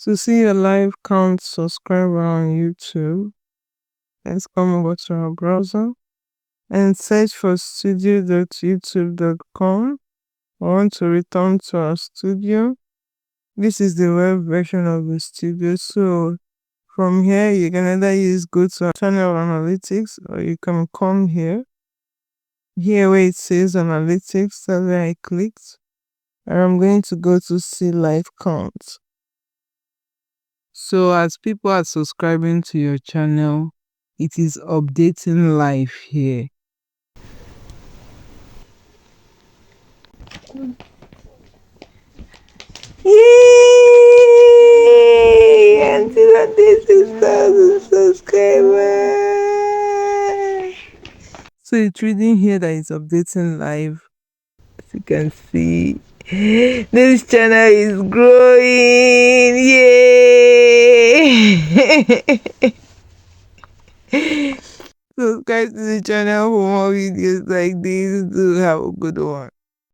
To see a live count subscriber on YouTube, let's come over to our browser and search for studio.youtube.com. I want to return to our studio. This is the web version of the studio. So from here, you can either go to our channel analytics, or you can come here. Here where it says analytics, that's where I clicked. And I'm going to go to see live count. So as people are subscribing to your channel, it is updating live here. Yay! Until this is 6,000 subscribers. So it's reading here that it's updating live. As you can see, this channel is growing. Yay! Subscribe to the channel for more videos like this. Do have a good one.